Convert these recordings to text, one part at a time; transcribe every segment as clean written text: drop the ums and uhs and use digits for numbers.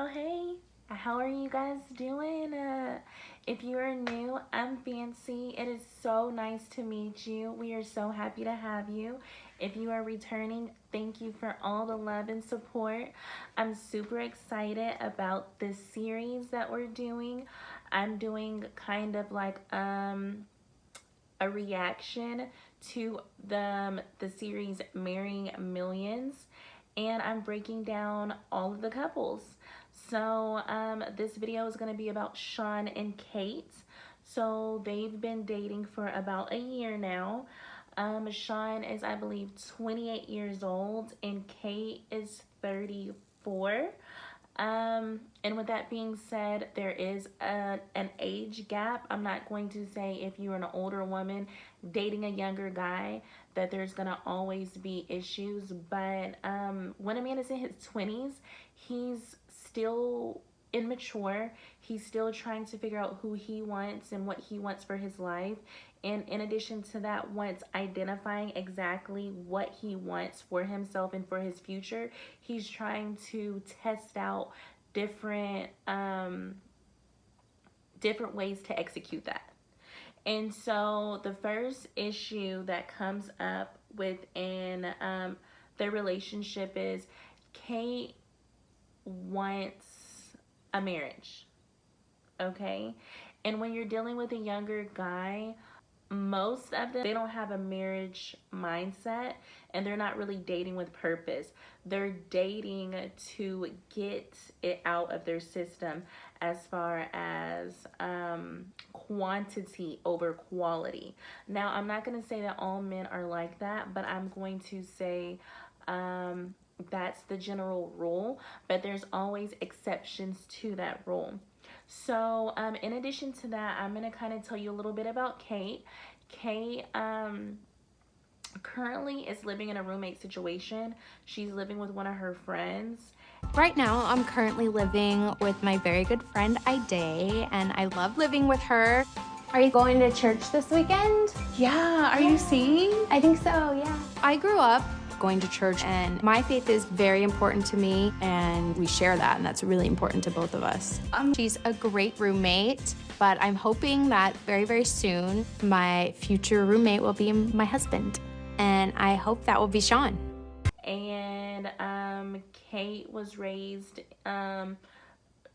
girl. Hey, how are you guys doing? If you are new, I'm Fancy. It is so nice to meet you. We are so happy to have you. If you are returning, thank you for all the love and support. I'm super excited about this series that we're doing. I'm doing kind of like a reaction to the series Marrying Millions, and I'm breaking down all of the couples. So this video is going to be about Shawn and Kate. So they've been dating for about a year now. Shawn is, I believe, 28 years old and Kate is 34. And with that being said, there is an age gap. I'm not going to say if you're an older woman dating a younger guy that there's gonna always be issues, but when a man is in his 20s, he's still immature. He's still trying to figure out who he wants and what he wants for his life. And in addition to that, once identifying exactly what he wants for himself and for his future, he's trying to test out different different ways to execute that. And so the first issue that comes up within their relationship is Kate wants a marriage. Okay? And when you're dealing with a younger guy, most of them, they don't have a marriage mindset and they're not really dating with purpose. They're dating to get it out of their system as far as quantity over quality. Now, I'm not going to say that all men are like that, but I'm going to say that's the general rule, but there's always exceptions to that rule. So in addition to that, I'm going to kind of tell you a little bit about Kate. Kate currently is living in a roommate situation. She's living with one of her friends. Right now, I'm currently living with my very good friend, Ide, and I love living with her. Are you going to church this weekend? Yeah, are you singing? I think so, yeah. I grew up going to church, and my faith is very important to me, and we share that, and that's really important to both of us. She's a great roommate, but I'm hoping that very, very soon, my future roommate will be my husband, and I hope that will be Shawn. And Kate was raised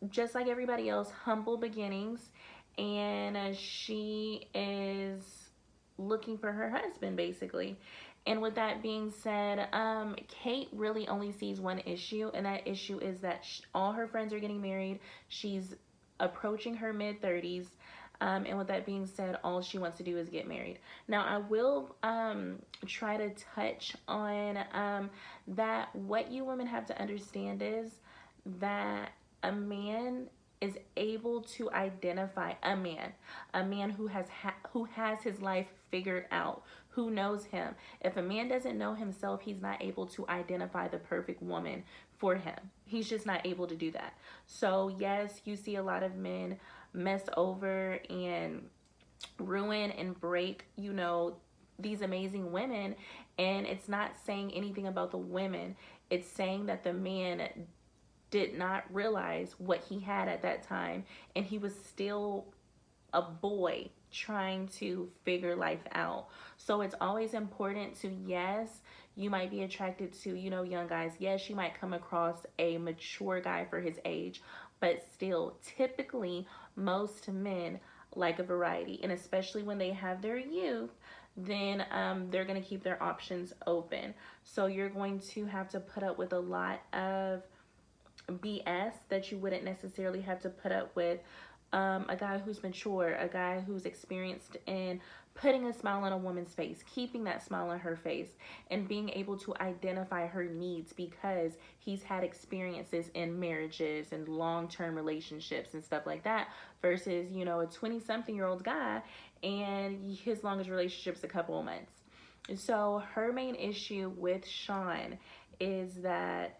just like everybody else, humble beginnings, and she is looking for her husband basically. And with that being said, Kate really only sees one issue, and that issue is that all her friends are getting married. She's approaching her mid-30s. And with that being said, all she wants to do is get married. Now, I will try to touch on that what you women have to understand is that a man is able to identify a man who has his life figured out, who knows him. If a man doesn't know himself, he's not able to identify the perfect woman for him. He's just not able to do that. So yes, you see a lot of men mess over and ruin and break, you know, these amazing women, and it's not saying anything about the women. It's saying that the man did not realize what he had at that time, and he was still a boy trying to figure life out. So it's always important to, yes, you might be attracted to, you know, young guys. Yes, you might come across a mature guy for his age, but still, typically, most men like a variety, and especially when they have their youth, then they're going to keep their options open. So you're going to have to put up with a lot of BS that you wouldn't necessarily have to put up with a guy who's mature, a guy who's experienced in putting a smile on a woman's face, keeping that smile on her face, and being able to identify her needs because he's had experiences in marriages and long-term relationships and stuff like that, versus, you know, a 20-something-year-old guy and his longest relationship's a couple of months. So her main issue with Shawn is that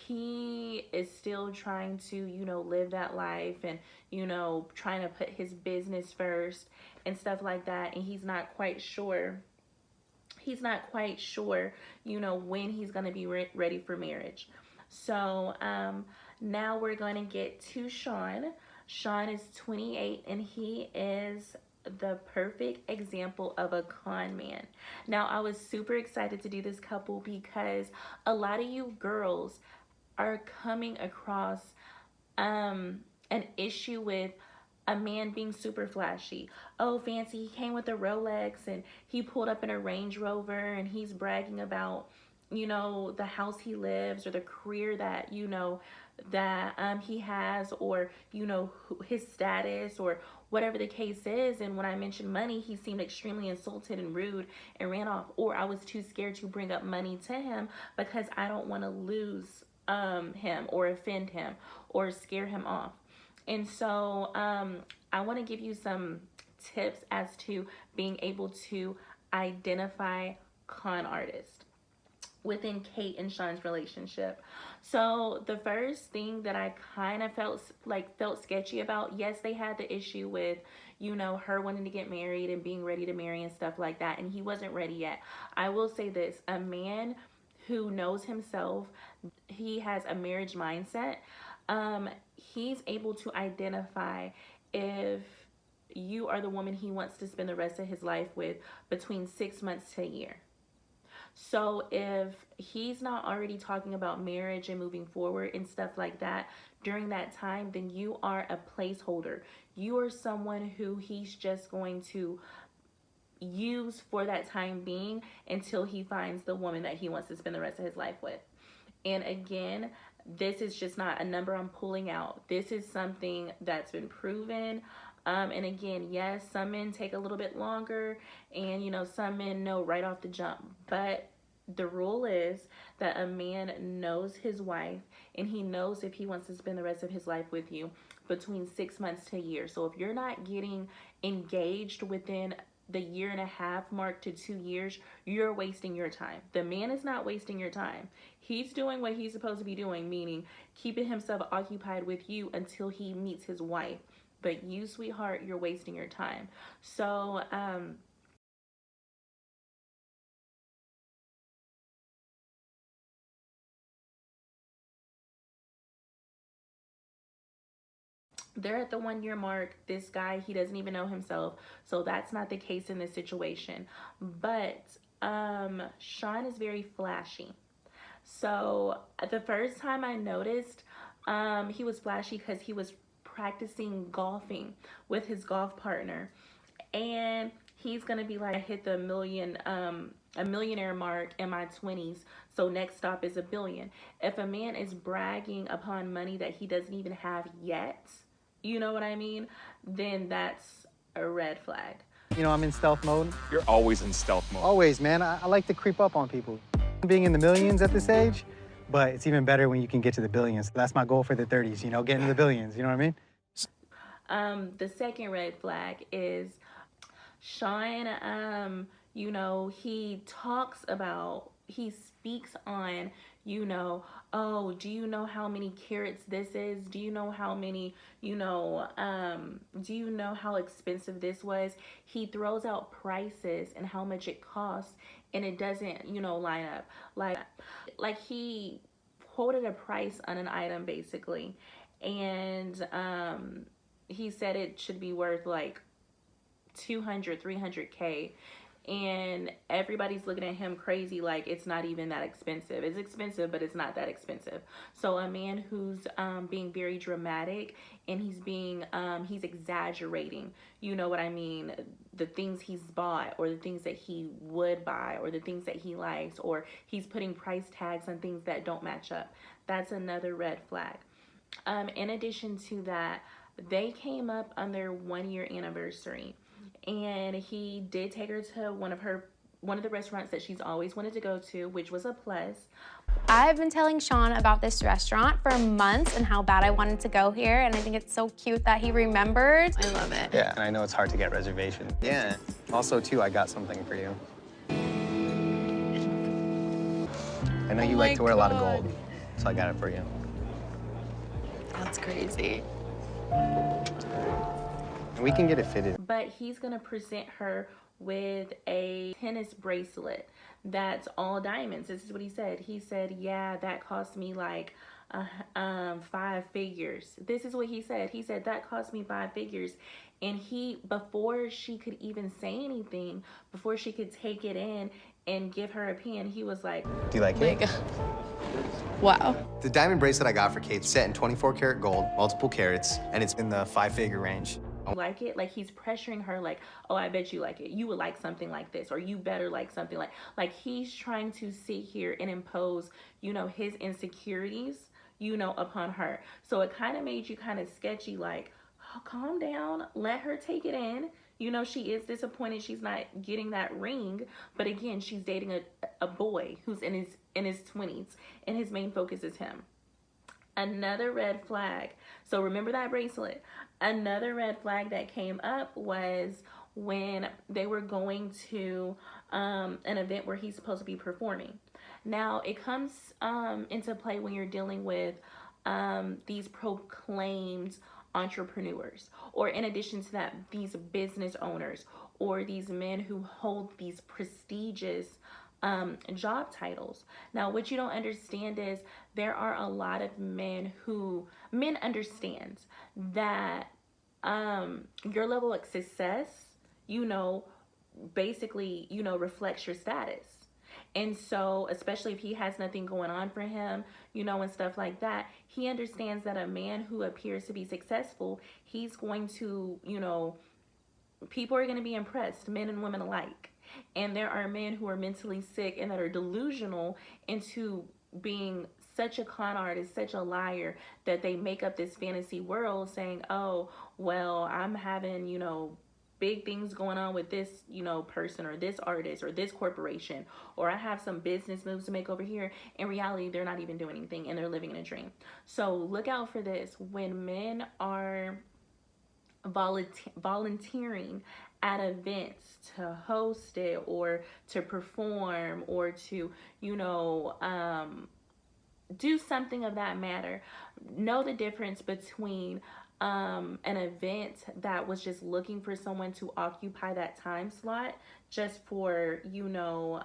he is still trying to, you know, live that life and, you know, trying to put his business first and stuff like that. And he's not quite sure, you know, when he's going to be ready for marriage. So Now we're going to get to Shawn. Shawn is 28 and he is the perfect example of a con man. Now, I was super excited to do this couple because a lot of you girls are coming across an issue with a man being super flashy. Oh, fancy, he came with a Rolex and he pulled up in a Range Rover and he's bragging about, the house he lives or the career that, that he has, or, his status or whatever the case is. And when I mentioned money, he seemed extremely insulted and rude and ran off. Or I was too scared to bring up money to him because I don't want to lose him or offend him or scare him off. And so I want to give you some tips as to being able to identify con artists within Kate and Shawn's relationship. So the first thing that I kind of felt sketchy about, yes, they had the issue with, her wanting to get married and being ready to marry and stuff like that, and he wasn't ready yet. I will say this, a man who knows himself, he has a marriage mindset, he's able to identify if you are the woman he wants to spend the rest of his life with between 6 months to a year. So if he's not already talking about marriage and moving forward and stuff like that during that time, then you are a placeholder. You are someone who he's just going to use for that time being until he finds the woman that he wants to spend the rest of his life with. And again, this is just not a number I'm pulling out. This is something that's been proven. And again, yes, some men take a little bit longer, and some men know right off the jump. But the rule is that a man knows his wife, and he knows if he wants to spend the rest of his life with you between 6 months to a year. So if you're not getting engaged within the 1.5 year mark to 2 years, you're wasting your time. The man is not wasting your time. He's doing what he's supposed to be doing, meaning keeping himself occupied with you until he meets his wife. But you, sweetheart, you're wasting your time. So, they're at the 1 year mark. This guy, he doesn't even know himself. So that's not the case in this situation. But Shawn is very flashy. So the first time I noticed he was flashy because he was practicing golfing with his golf partner. And he's gonna be like, I hit the a millionaire mark in my 20s, so next stop is a billion. If a man is bragging upon money that he doesn't even have yet, you know what I mean, then that's a red flag. I'm in stealth mode. You're always in stealth mode. Always, man. I like to creep up on people. Being in the millions at this age, but it's even better when you can get to the billions. That's my goal for the 30s, getting to the billions, you know what I mean? The second red flag is Shawn, he speaks on, oh, do you know how many carats this is? Do you know how many, do you know how expensive this was? He throws out prices and how much it costs, and it doesn't, line up. Like he quoted a price on an item, basically, and he said it should be worth like 200, 300K, and everybody's looking at him crazy like it's not even that expensive. It's expensive, but it's not that expensive. So a man who's being very dramatic, and he's exaggerating, you know what I mean, the things he's bought or the things that he would buy or the things that he likes, or he's putting price tags on things that don't match up. That's another red flag. In addition to that, they came up on their 1 year anniversary, and he did take her to one of the restaurants that she's always wanted to go to, which was a Plus. I've been telling Shawn about this restaurant for months and how bad I wanted to go here, and I think it's so cute that he remembered. I love it. Yeah, and I know it's hard to get reservations. Yeah. Also, too, I got something for you. I know you like to wear a lot of gold, so I got it for you. That's crazy. And we can get it fitted. But he's gonna present her with a tennis bracelet that's all diamonds. This is what he said. He said, yeah, that cost me like 5 figures. This is what he said. He said that cost me 5 figures. And he, before she could even say anything, before she could take it in and give her opinion, he was like, do you like it? Wow. The diamond bracelet I got for Kate's set in 24 karat gold, multiple carats, and it's in the 5-figure range. Like it, like he's pressuring her, like, oh, I bet you like it, you would like something like this, or you better like something like he's trying to sit here and impose, you know, his insecurities, you know, upon her. So it kind of made you kind of sketchy, like, oh, calm down, let her take it in. You know, she is disappointed she's not getting that ring, but again, she's dating a boy who's in his 20s, and his main focus is him. Another red flag. So remember that bracelet. Another red flag that came up was when they were going to an event where he's supposed to be performing. Now, it comes into play when you're dealing with these proclaimed entrepreneurs, or in addition to that, these business owners, or these men who hold these prestigious job titles. Now, what you don't understand is there are a lot of men understand that your level of success, you know, basically, you know, reflects your status. And so, especially if he has nothing going on for him, you know, and stuff like that, he understands that a man who appears to be successful, he's going to, you know, people are going to be impressed, men and women alike. And there are men who are mentally sick and that are delusional into being such a con artist, such a liar, that they make up this fantasy world saying, oh, well, I'm having, you know, big things going on with this, you know, person or this artist or this corporation, or I have some business moves to make over here. In reality, they're not even doing anything and they're living in a dream. So look out for this. When men are volunteering at events to host it or to perform or to, you know, do something of that matter, know the difference between an event that was just looking for someone to occupy that time slot just for, you know,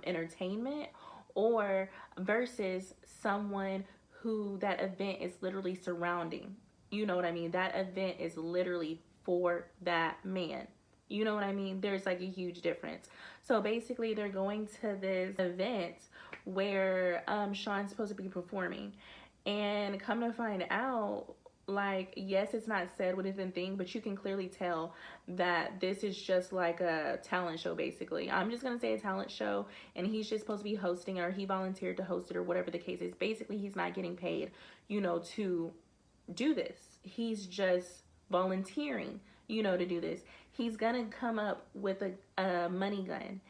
entertainment, or versus someone who that event is literally surrounding. You know what I mean? That event is literally for that man. You know what I mean? There's like a huge difference. So basically, they're going to this event where Shawn's supposed to be performing. And come to find out, like, yes, it's not said what is in thing, but you can clearly tell that this is just like a talent show, basically. I'm just going to say a talent show, and he's just supposed to be hosting, or he volunteered to host it, or whatever the case is. Basically, he's not getting paid, you know, to do this. He's just volunteering, you know, to do this. He's gonna come up with a money gun,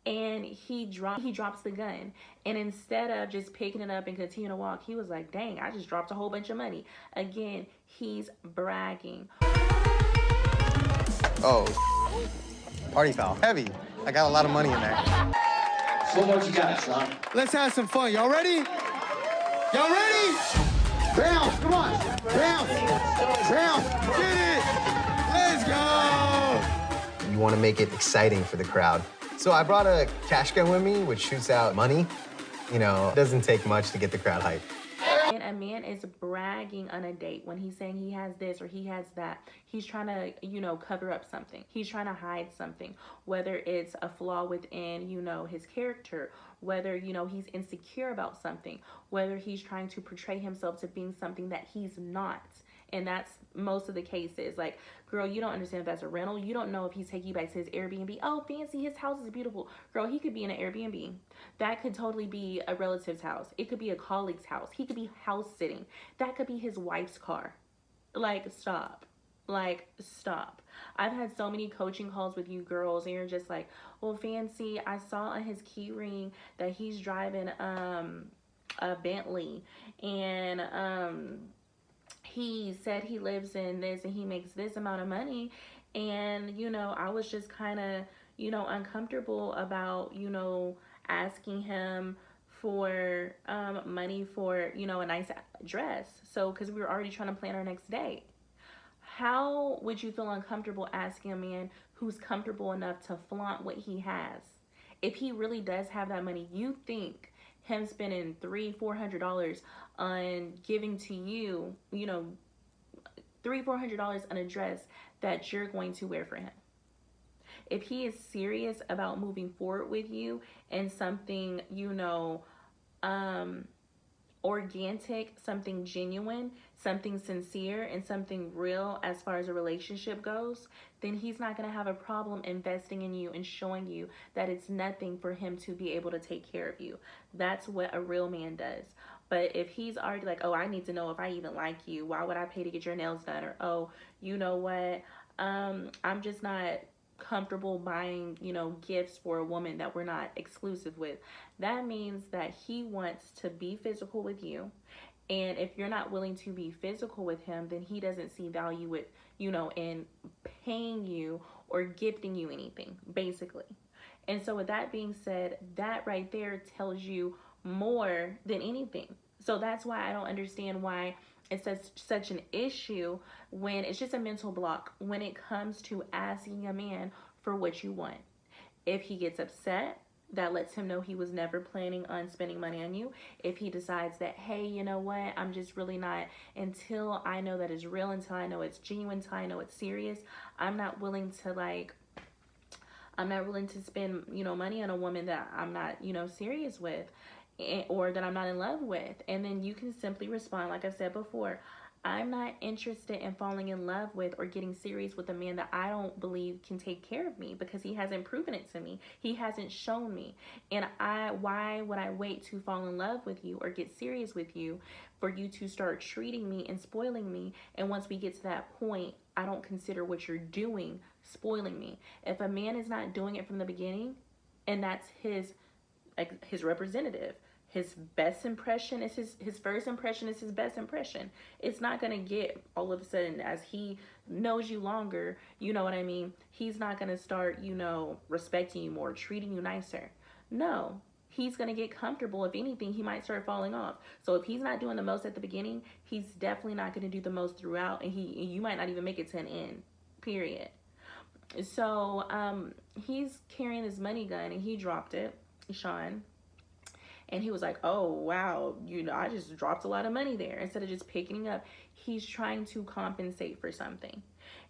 and he drops the gun, and instead of just picking it up and continue to walk, he was like, dang, I just dropped a whole bunch of money. Again, he's bragging. Oh, party foul. Heavy. I got a lot of money in there. So what you got, Shawn? Let's have some fun. Y'all ready? Y'all ready? Bounce, come on. Bounce. Bounce. Get it. Let's go. You want to make it exciting for the crowd. So I brought a cash gun with me, which shoots out money. You know, it doesn't take much to get the crowd hyped. And a man is bragging on a date when he's saying he has this or he has that. He's trying to, you know, cover up something. He's trying to hide something, whether it's a flaw within, you know, his character, whether, you know, he's insecure about something, whether he's trying to portray himself to being something that he's not. And that's most of the cases. Like, girl, you don't understand if that's a rental. You don't know if he's taking you back to his Airbnb. Oh, fancy, his house is beautiful. Girl, he could be in an Airbnb. That could totally be a relative's house. It could be a colleague's house. He could be house sitting. That could be his wife's car. Like, stop. Like, stop. I've had so many coaching calls with you girls, and you're just like, well, fancy, I saw on his key ring that he's driving a Bentley, and he said he lives in this and he makes this amount of money, and, you know, I was just kind of, you know, uncomfortable about, you know, asking him for money for, you know, a nice dress. So, because we were already trying to plan our next date. How would you feel uncomfortable asking a man who's comfortable enough to flaunt what he has? If he really does have that money, you think him spending $300-400 on giving to you, you know, $300-400 on a dress that you're going to wear for him. If he is serious about moving forward with you and something, you know, organic, something genuine, something sincere, and something real as far as a relationship goes, then he's not going to have a problem investing in you and showing you that it's nothing for him to be able to take care of you. That's what a real man does. But if he's already like, oh, I need to know if I even like you, why would I pay to get your nails done? Or, oh, you know what, I'm just not comfortable buying, you know, gifts for a woman that we're not exclusive with. That means that he wants to be physical with you. And if you're not willing to be physical with him, then he doesn't see value with, you know, in paying you or gifting you anything, basically. And so with that being said, that right there tells you more than anything. So that's why I don't understand why it's such an issue when it's just a mental block when it comes to asking a man for what you want. If he gets upset, that lets him know he was never planning on spending money on you. If he decides that, hey, you know what, I'm just really not, until I know that it's real, until I know it's genuine, until I know it's serious, I'm not willing to spend, you know, money on a woman that I'm not, you know, serious with, or that I'm not in love with. And then you can simply respond, like I said before, I'm not interested in falling in love with or getting serious with a man that I don't believe can take care of me, because he hasn't proven it to me. He hasn't shown me. And why would I wait to fall in love with you or get serious with you for you to start treating me and spoiling me? And once we get to that point, I don't consider what you're doing spoiling me. If a man is not doing it from the beginning, and that's his representative, his best impression is his first impression is his best impression. It's not going to get all of a sudden, as he knows you longer, you know what I mean, he's not going to start, you know, respecting you more, treating you nicer. No, he's going to get comfortable. If anything, he might start falling off. So if he's not doing the most at the beginning, he's definitely not going to do the most throughout, and you might not even make it to an end, period. So he's carrying his money gun, and he dropped it, Shawn. And he was like, oh, wow, you know, I just dropped a lot of money there. Instead of just picking it up, he's trying to compensate for something.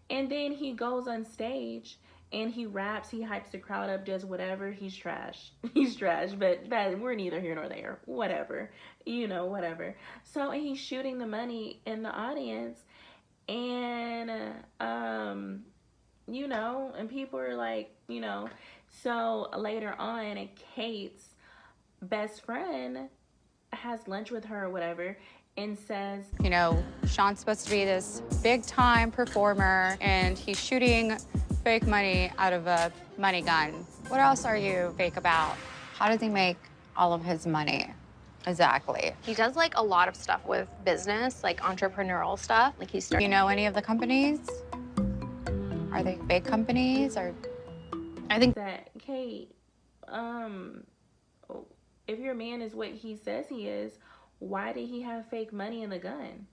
And then he goes on stage and he raps, he hypes the crowd up, does whatever. He's trash. He's trash, but that we're neither here nor there. Whatever. You know, whatever. So he's shooting the money in the audience, and you know, and people are like, you know, so later on, Kate's best friend has lunch with her or whatever and says, You know, Shawn's supposed to be this big time performer, and he's shooting fake money out of a money gun. What else are you fake about? How does he make all of his money? Exactly. He does like a lot of stuff with business, like entrepreneurial stuff. Like he's Do you know any of the companies? Are they big companies, or? I think that, Kate, if your man is what he says he is, why did he have fake money in the gun?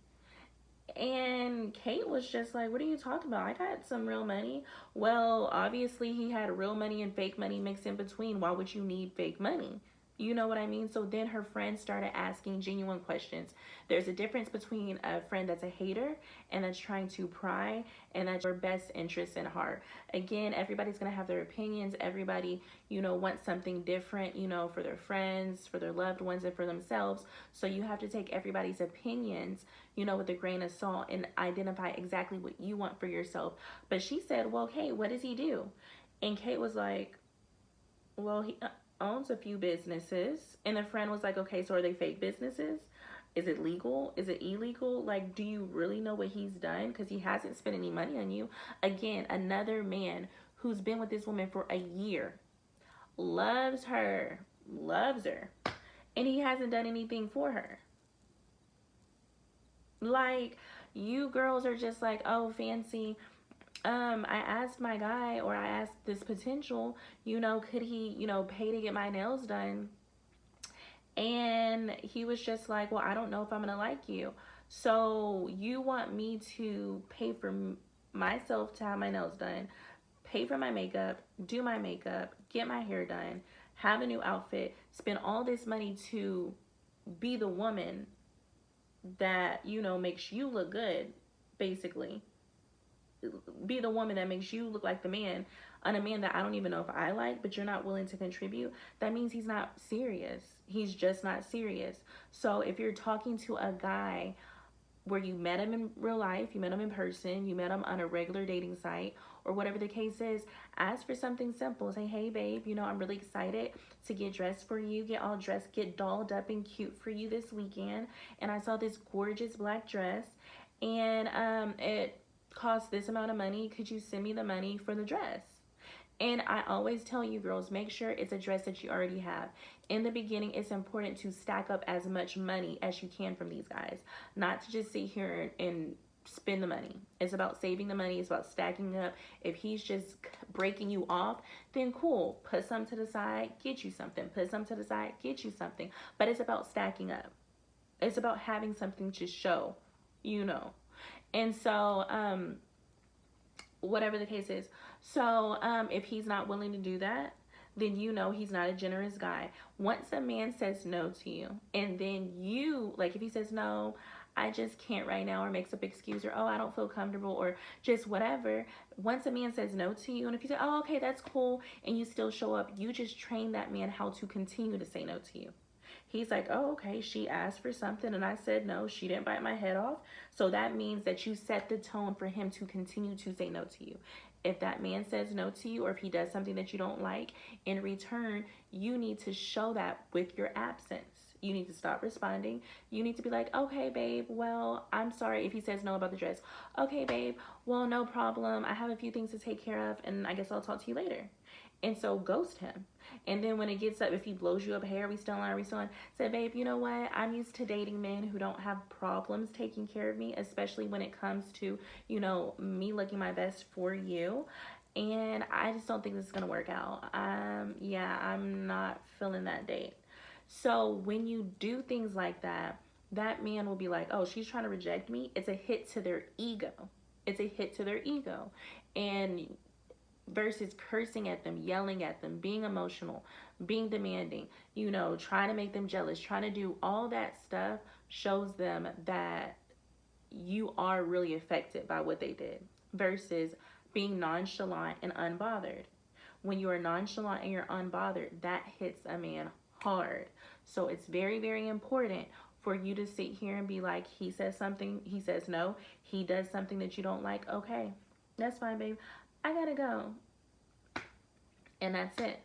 And Kate was just like, what are you talking about? I got some real money. Well, obviously he had real money and fake money mixed in between. Why would you need fake money? You know what I mean? So then her friends started asking genuine questions. There's a difference between a friend that's a hater and that's trying to pry, and that's your best interest in heart. Again, everybody's going to have their opinions. Everybody, you know, wants something different, you know, for their friends, for their loved ones, and for themselves. So you have to take everybody's opinions, you know, with a grain of salt and identify exactly what you want for yourself. But she said, well, hey, what does he do? And Kate was like, well, he owns a few businesses. And the friend was like, okay, so are they fake businesses? Is it legal? Is it illegal? Like, do you really know what he's done? Because he hasn't spent any money on you. Again, another man who's been with this woman for a year, loves her, and he hasn't done anything for her. Like, you girls are just like, oh, fancy. I asked my guy, or I asked this potential, you know, could he, you know, pay to get my nails done? And he was just like, well, I don't know if I'm going to like you. So you want me to pay for myself to have my nails done, pay for my makeup, get my hair done, have a new outfit, spend all this money to be the woman that, you know, makes you look good, basically. Be the woman that makes you look like the man, on a man that I don't even know if I like, but you're not willing to contribute, that means he's not serious. He's just not serious. So if you're talking to a guy where you met him in real life, you met him in person, you met him on a regular dating site, or whatever the case is, ask for something simple. Say, hey babe, you know, I'm really excited to get dressed for you, get all dressed, get dolled up and cute for you this weekend. And I saw this gorgeous black dress, and it costs this amount of money. Could you send me the money for the dress? And I always tell you girls, make sure it's a dress that you already have. In the beginning, it's important to stack up as much money as you can from these guys. Not to just sit here and spend the money. It's about saving the money. It's about stacking up. If he's just breaking you off, then cool. Put some to the side, get you something. Put some to the side, get you something. But it's about stacking up. It's about having something to show, you know. And so, whatever the case is. So if he's not willing to do that, then you know he's not a generous guy. Once a man says no to you, and then you, like if he says no, I just can't right now, or makes up excuse, or oh, I don't feel comfortable, or just whatever. Once a man says no to you, and if you say, oh, okay, that's cool, and you still show up, you just train that man how to continue to say no to you. He's like, oh, okay, she asked for something and I said no. She didn't bite my head off. So that means that you set the tone for him to continue to say no to you. If that man says no to you, or if he does something that you don't like, in return, you need to show that with your absence. You need to stop responding. You need to be like, okay, babe, well, I'm sorry if he says no about the dress. Okay, babe, well, no problem. I have a few things to take care of, and I guess I'll talk to you later. And so ghost him. And then when it gets up, if he blows you up, hey, are we still on? Say, babe, you know what? I'm used to dating men who don't have problems taking care of me, especially when it comes to, you know, me looking my best for you. And I just don't think this is going to work out. Yeah, I'm not feeling that date. So when you do things like that, that man will be like, oh, she's trying to reject me. It's a hit to their ego. It's a hit to their ego. And versus cursing at them, yelling at them, being emotional, being demanding, you know, trying to make them jealous, trying to do all that stuff, shows them that you are really affected by what they did, versus being nonchalant and unbothered. When you are nonchalant and you're unbothered, that hits a man hard. So it's very, very important for you to sit here and be like, he says something, he says no, he does something that you don't like, okay, that's fine, babe, I gotta go. And that's it.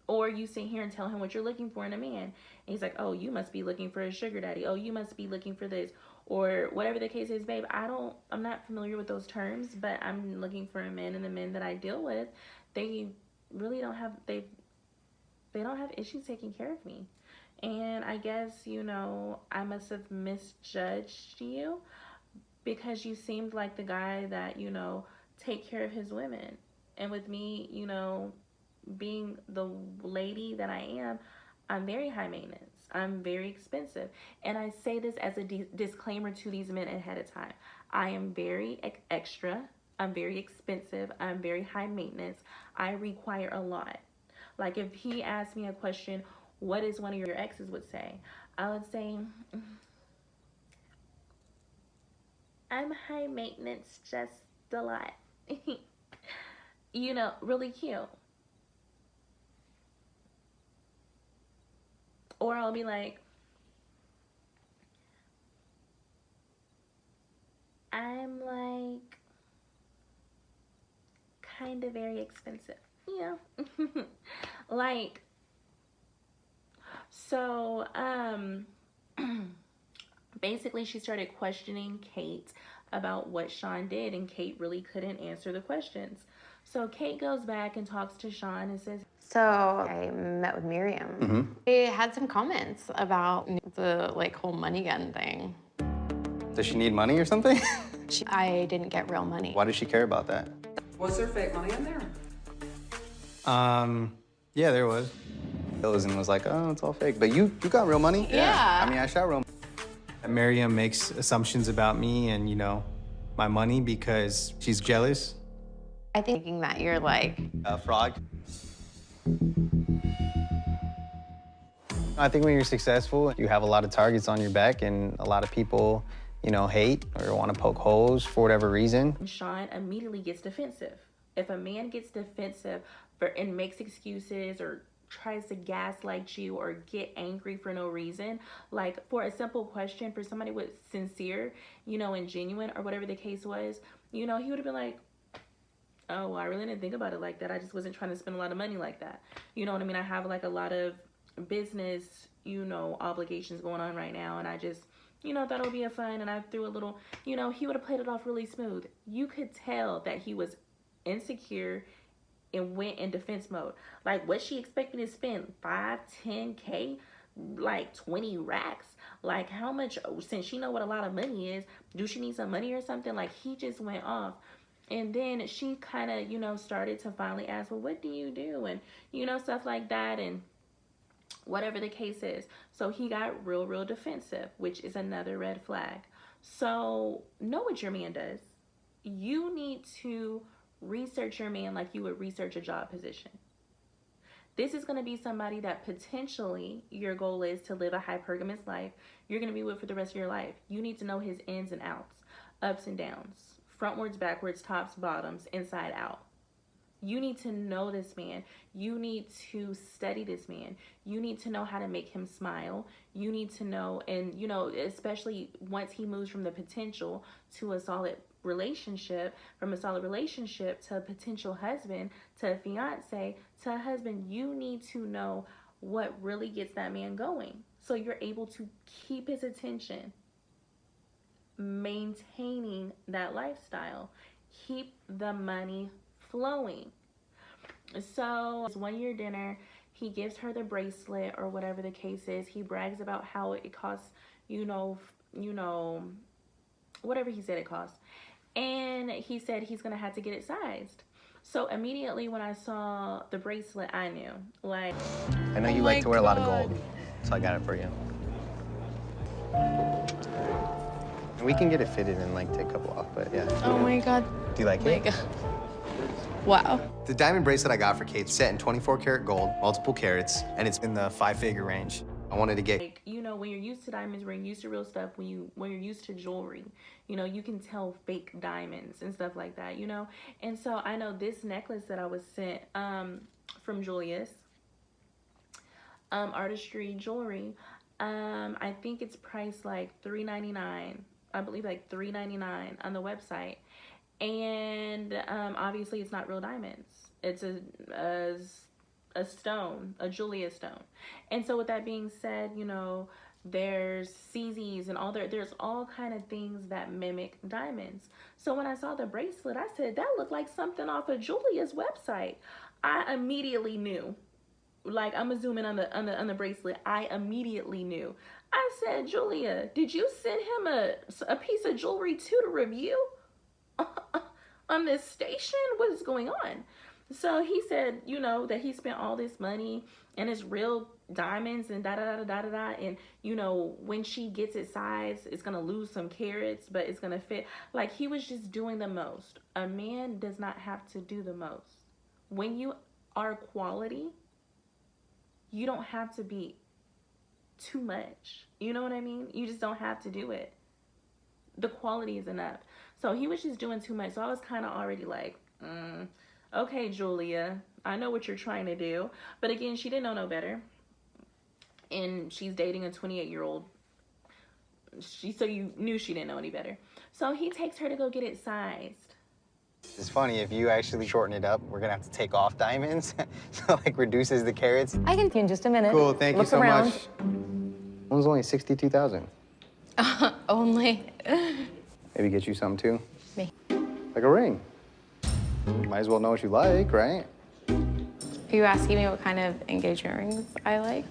Or you sit here and tell him what you're looking for in a man. And he's like, oh, you must be looking for a sugar daddy. Oh, you must be looking for this. Or whatever the case is, babe, I'm not familiar with those terms, but I'm looking for a man, and the men that I deal with, they really don't have, they don't have issues taking care of me. And I guess, you know, I must have misjudged you, because you seemed like the guy that, you know, take care of his women. And with me, you know, being the lady that I am, I'm very high maintenance. I'm very expensive. And I say this as a disclaimer to these men ahead of time. I am very extra. I'm very expensive. I'm very high maintenance. I require a lot. Like if he asked me a question, what is one of your exes would say? I would say, I'm high maintenance, just a lot. You know, really cute. Or I'll be like, I'm like kind of very expensive, you know. Like, so basically she started questioning Kate about what Shawn did, and Kate really couldn't answer the questions. So Kate goes back and talks to Shawn and says, So I met with Miriam. They had some comments about the whole money gun thing. Does she need money or something? I didn't get real money. Why does she care about that? Was there fake money in there? Yeah, there was. And was like, oh, it's all fake. But you got real money? Yeah. I mean, I shot real money. Miriam makes assumptions about me and, you know, my money because she's jealous. I think that you're like a fraud. I think when you're successful, you have a lot of targets on your back and a lot of people, you know, hate or want to poke holes for whatever reason. Shawn immediately gets defensive. If a man gets defensive and makes excuses or tries to gaslight you or get angry for no reason, like for a simple question, for somebody with sincere, you know, and genuine or whatever the case was, you know, he would have been like, oh, I really didn't think about it like that. I just wasn't trying to spend a lot of money like that. You know what I mean? I have like a lot of business, you know, obligations going on right now, and I just, you know, thought it would be a fun, and I threw a little, you know, he would have played it off really smooth. You could tell that he was insecure and went in defense mode. Like, what's she expecting to spend? 5, 10K? Like 20 racks? Like, how much, since she know what a lot of money is, do she need some money or something? Like, he just went off. And then she kind of, you know, started to finally ask, well, what do you do? And, you know, stuff like that, and whatever the case is. So he got real defensive, which is another red flag. So know what your man does. You need to research your man like you would research a job position. This is going to be somebody that potentially your goal is to live a hypergamous life. You're going to be with for the rest of your life. You need to know his ins and outs, ups and downs, frontwards, backwards, tops, bottoms, inside out. You need to know this man. You need to study this man. You need to know how to make him smile. You need to know, and you know, especially once he moves from the potential to a solid relationship, from a solid relationship to a potential husband, to a fiance, to a husband, you need to know what really gets that man going. So you're able to keep his attention, maintaining that lifestyle, keep the money flowing. So it's 1 year dinner, he gives her the bracelet or whatever the case is. He brags about how it costs, you know, whatever he said it cost. And he said he's gonna have to get it sized. So immediately when I saw the bracelet, I knew, like, I know you like to wear a lot of gold, so I got it for you. And we can get it fitted and like take a couple off, but yeah. Oh my God. Do you like it? God. Wow. The diamond bracelet I got for Kate's set in 24 karat gold, multiple carats, and it's In the 5-figure range. I wanted to get, like, you know, when you're used to diamonds, when you're used to real stuff, when you're used to jewelry, you know, you can tell fake diamonds and stuff like that, you know. And so I know this necklace that I was sent from Julius, Artistry Jewelry, I think it's priced like $3.99. I believe like $3.99 on the website. And obviously it's not real diamonds. It's a stone, a Julius stone. And so with that being said, you know, there's CZs and there's all kind of things that mimic diamonds. So when I saw the bracelet, I said, that looked like something off of Julia's website. I immediately knew. Like, I'm gonna zoom in on the bracelet. I immediately knew. I said, Julia, did you send him a piece of jewelry too to review on this station? What is going on? So he said, you know, that he spent all this money and it's real diamonds and da-da-da-da-da-da. And, you know, when she gets it sized, it's going to lose some carats, but it's going to fit. Like, he was just doing the most. A man does not have to do the most. When you are quality, you don't have to be too much. You know what I mean? You just don't have to do it. The quality is enough. So he was just doing too much. So I was kind of already like, okay, Julia, I know what you're trying to do. But again, she didn't know no better. And she's dating a 28-year-old. So you knew she didn't know any better. So he takes her to go get it sized. it's funny, if you actually shorten it up, we're gonna have to take off diamonds. So like reduces the carats. I can in just a minute. Cool, thank you so around. much. One's only 62,000. Only. Maybe get you some too. Me. Like a ring. Might as well know what you like, right? Are you asking me what kind of engagement rings I like?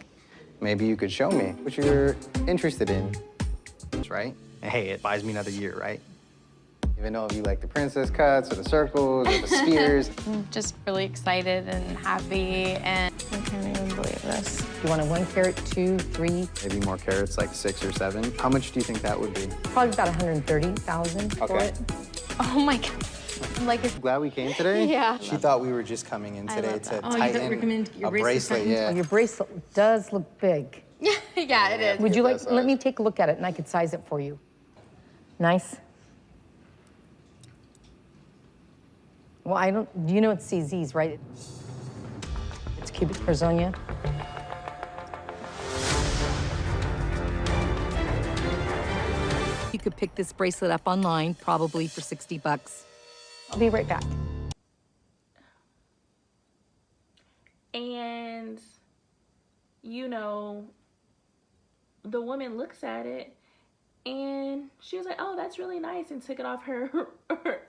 Maybe you could show me what you're interested in. Right? And hey, it buys me another year, right? Even know if you like the princess cuts or the circles or the spheres. I'm just really excited and happy, and I can't even believe this. You want a 1 carat, 2, 3? Maybe more carats, like 6 or 7. How much do you think that would be? Probably about 130,000 for Okay. it. Oh my God. I'm like, Glad we came today. Yeah. She thought we were just coming in today love to that. Oh, you tighten recommend your a bracelet bracelet, tightened? yeah. Oh, your bracelet does look big. Yeah, it is. Would you like, let me take a look at it and I could size it for you. Nice. Well, I don't, you know it's CZ's, right? It's cubic per zone. You could pick this bracelet up online, probably for 60 bucks. I'll be right back. And, you know, the woman looks at it and she was like, oh, that's really nice, and took it off her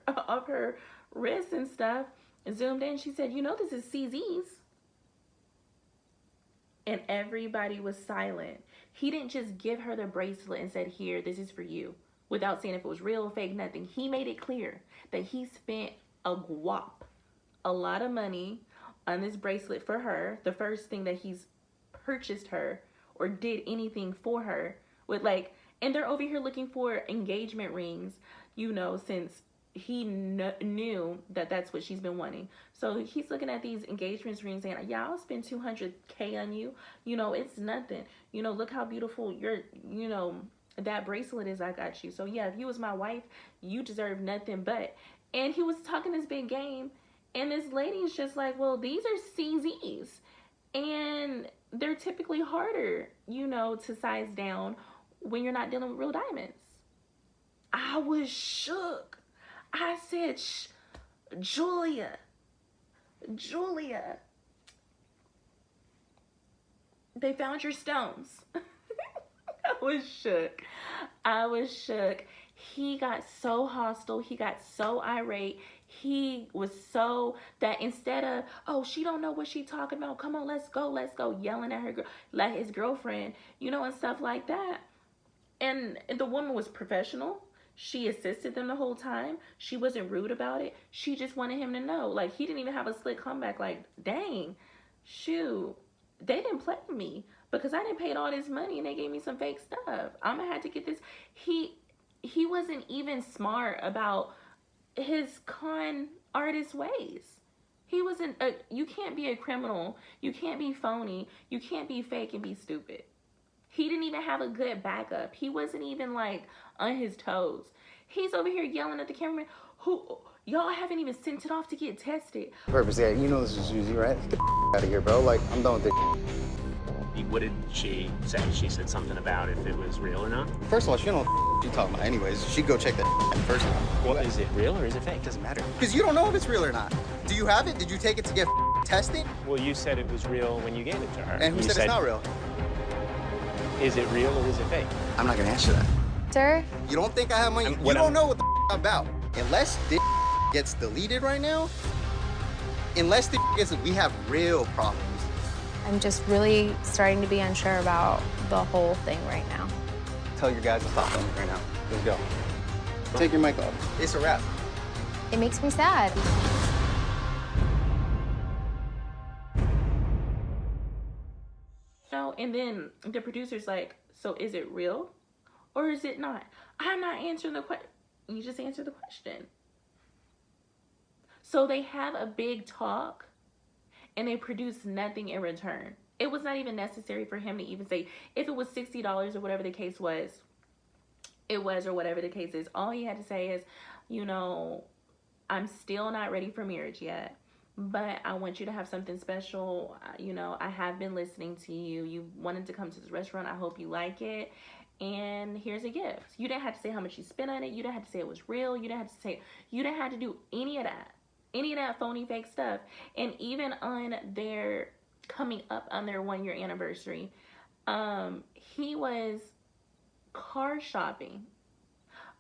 off her wrist and stuff and zoomed in. She said, you know, this is CZ's. And everybody was silent. He didn't just give her the bracelet and said, here, this is for you, without saying if it was real, fake, nothing. He made it clear that he spent a lot of money on this bracelet for her. The first thing that he's purchased her or did anything for her with, like, and they're over here looking for engagement rings, you know, since he knew that that's what she's been wanting. So he's looking at these engagement rings saying, yeah, I'll spend $200K on you. You know, it's nothing. You know, look how beautiful you know, that bracelet is I got you. So yeah, if you was my wife, you deserve nothing but. And he was talking this big game, and this lady's just like, well, these are CZs. And they're typically harder, you know, to size down when you're not dealing with real diamonds. I was shook. I said, Julia, they found your stones. I was shook. He got so hostile. He got so irate. He was so that instead of, oh, she don't know what she talking about, come on, let's go, yelling at her, like his girlfriend, you know, and stuff like that. And the woman was professional. She assisted them the whole time. She wasn't rude about it. She just wanted him to know. Like, he didn't even have a slick comeback. Like, dang, shoot, they didn't play me because I didn't pay all this money and they gave me some fake stuff. I'm gonna have to get this. He wasn't even smart about his con artist ways. He wasn't. You can't be a criminal. You can't be phony. You can't be fake and be stupid. He didn't even have a good backup. He wasn't even like on his toes. He's over here yelling at the cameraman, who y'all haven't even sent it off to get tested. Purpose, yeah, you know this is Susie, right? Get the out of here, bro. Like, I'm done with this. What did she say? She said something about if it was real or not? First of all, she don't know what she's talking about anyways. She'd go check that first of all. Well, is it real or is it fake? Doesn't matter. Because you don't know if it's real or not. Do you have it? Did you take it to get tested? Well, you said it was real when you gave it to her. And who said it's not real? Is it real or is it fake? I'm not gonna answer that. Sir? You don't think I have money? You don't know what the I'm about. Unless this gets deleted right now, unless this gets, we have real problems. I'm just really starting to be unsure about the whole thing right now. Tell your guys to stop filming right now. Let's go. Take your mic off. It's a wrap. It makes me sad. No, and then the producer's like, so is it real or is it not? I'm not answering the question. You just answer the question. So they have a big talk and they produce nothing in return. It was not even necessary for him to even say, if it was $60 or whatever the case was, it was, or whatever the case is. All he had to say is, you know, I'm still not ready for marriage yet, but I want you to have something special. You know, I have been listening to you. You wanted to come to this restaurant. I hope you like it. And here's a gift. You didn't have to say how much you spent on it. You didn't have to say it was real. You didn't have to say, you didn't have to do any of that. Any of that phony fake stuff. And even on their coming up on their 1-year anniversary, he was car shopping.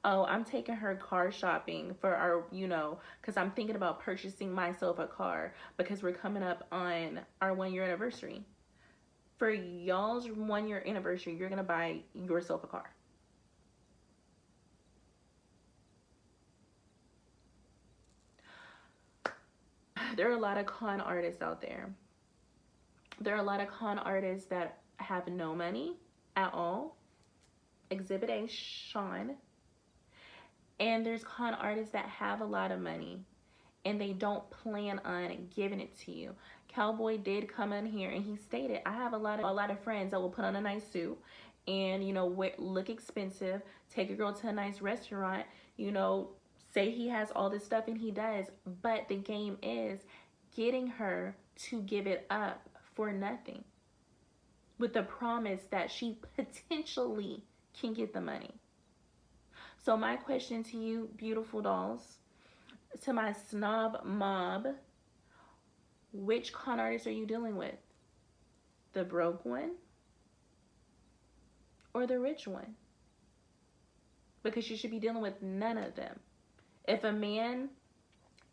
Oh, I'm taking her car shopping for our, you know, because I'm thinking about purchasing myself a car because we're coming up on our 1-year anniversary. For y'all's 1-year anniversary, you're going to buy yourself a car. There are a lot of con artists out there. There are a lot of con artists that have no money at all. Exhibit A, Shawn. And there's con artists that have a lot of money and they don't plan on giving it to you. Cowboy did come in here and he stated, I have a lot of friends that will put on a nice suit and, you know, look expensive, take a girl to a nice restaurant, you know, say he has all this stuff, and he does. But the game is getting her to give it up for nothing, with the promise that she potentially can get the money. So my question to you, beautiful dolls, to my snob mob, which con artist are you dealing with? The broke one or the rich one? Because you should be dealing with none of them. If a man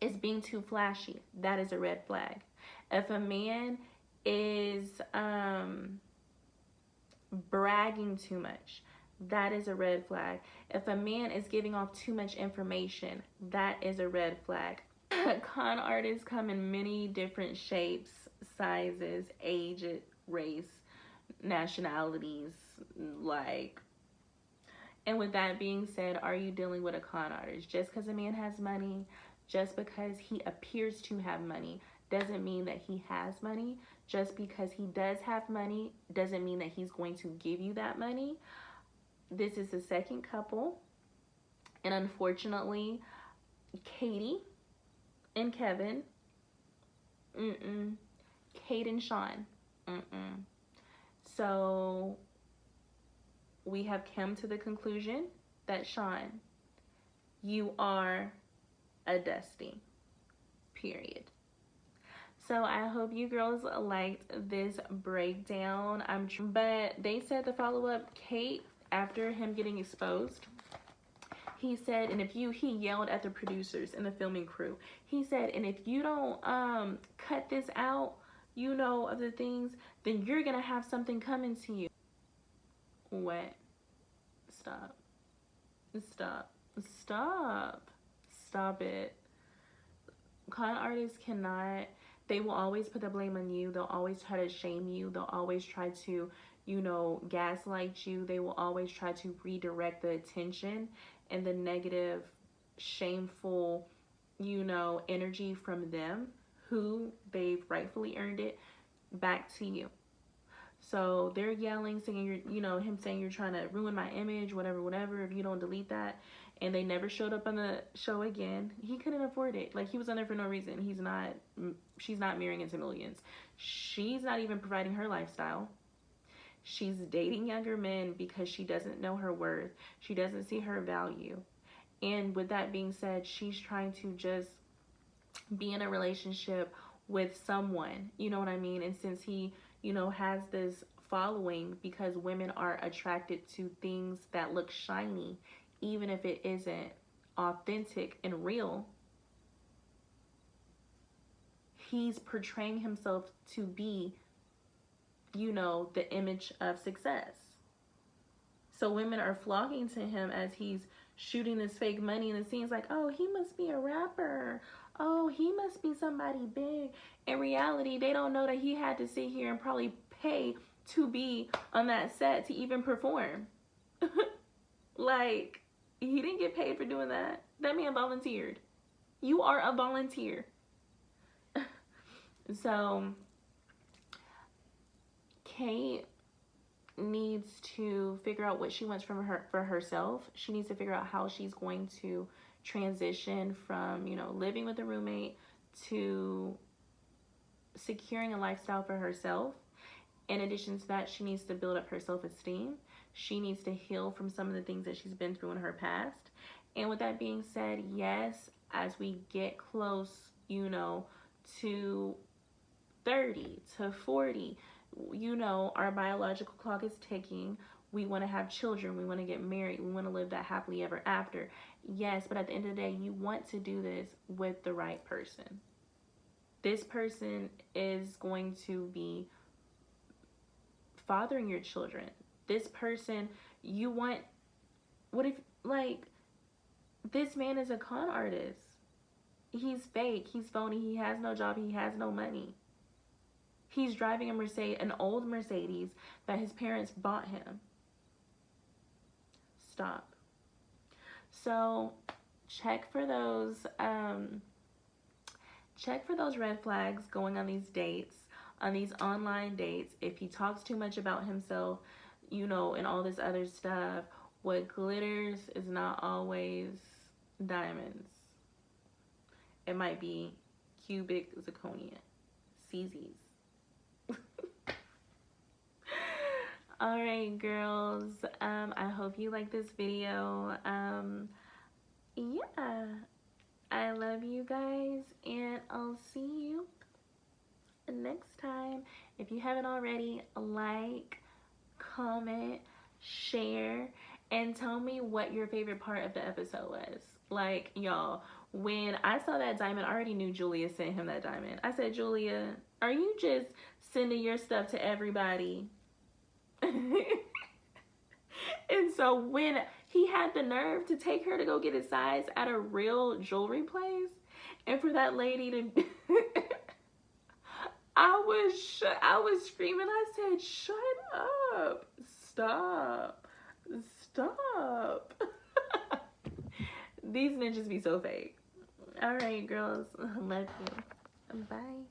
is being too flashy, that is a red flag. If a man is bragging too much, that is a red flag. If a man is giving off too much information, that is a red flag. Con artists come in many different shapes, sizes, age, race, nationalities, like. And with that being said, are you dealing with a con artist? Just because a man has money, just because he appears to have money, doesn't mean that he has money. Just because he does have money doesn't mean that he's going to give you that money. This is the second couple. And unfortunately, Katie and Kevin, Kate and Shawn, So we have come to the conclusion that, Shawn, you are a dusty, period. So I hope you girls liked this breakdown. But they said the follow-up, Kate, after him getting exposed, he said, and he yelled at the producers and the filming crew. He said, and if you don't cut this out, you know, of the things, then you're gonna have something coming to you. What? Stop. Stop. Stop. Stop it. Con artists cannot, they will always put the blame on you. They'll always try to shame you. They'll always try to, you know, gaslight you. They will always try to redirect the attention and the negative, shameful, you know, energy from them, who they've rightfully earned it, back to you. So they're yelling, saying you're, you know, him saying you're trying to ruin my image, whatever, if you don't delete that. And they never showed up on the show again. He couldn't afford it. Like, he was on there for no reason. She's not marrying into millions. She's not even providing her lifestyle. She's dating younger men because she doesn't know her worth. She doesn't see her value. And with that being said, she's trying to just be in a relationship with someone, you know what I mean? And since he, you know, has this following, because women are attracted to things that look shiny, even if it isn't authentic and real, he's portraying himself to be, you know, the image of success. So women are flocking to him as he's shooting this fake money in the scenes, like, oh, he must be a rapper. Oh, he must be somebody big. In reality, they don't know that he had to sit here and probably pay to be on that set to even perform. Like, he didn't get paid for doing that. That man volunteered. You are a volunteer. So, Kate needs to figure out what she wants for herself. She needs to figure out how she's going to transition from, you know, living with a roommate to securing a lifestyle for herself. In addition to that, she needs to build up her self-esteem. She needs to heal from some of the things that she's been through in her past. And with that being said, yes, as we get close, you know, to 30 to 40, you know, our biological clock is ticking. We want to have children. We want to get married. We want to live that happily ever after. Yes, but at the end of the day, you want to do this with the right person. This person is going to be fathering your children. This person, you want, what if, like, this man is a con artist. He's fake. He's phony. He has no job. He has no money. He's driving a Mercedes, an old Mercedes that his parents bought him. Stop. So check for those check for those red flags going on these dates, on these online dates. If he talks too much about himself, you know, and all this other stuff, what glitters is not always diamonds. It might be cubic zirconia, CZs. All right, girls. I hope you like this video. Yeah, I love you guys, and I'll see you next time. If you haven't already, like, comment, share, and tell me what your favorite part of the episode was. Like, y'all, when I saw that diamond, I already knew Julia sent him that diamond. I said, Julia, are you just sending your stuff to everybody? And so when he had the nerve to take her to go get his size at a real jewelry place, and for that lady to I was screaming. I said, shut up. Stop. Stop. These ninjas be so fake. All right, girls. Love you. Bye.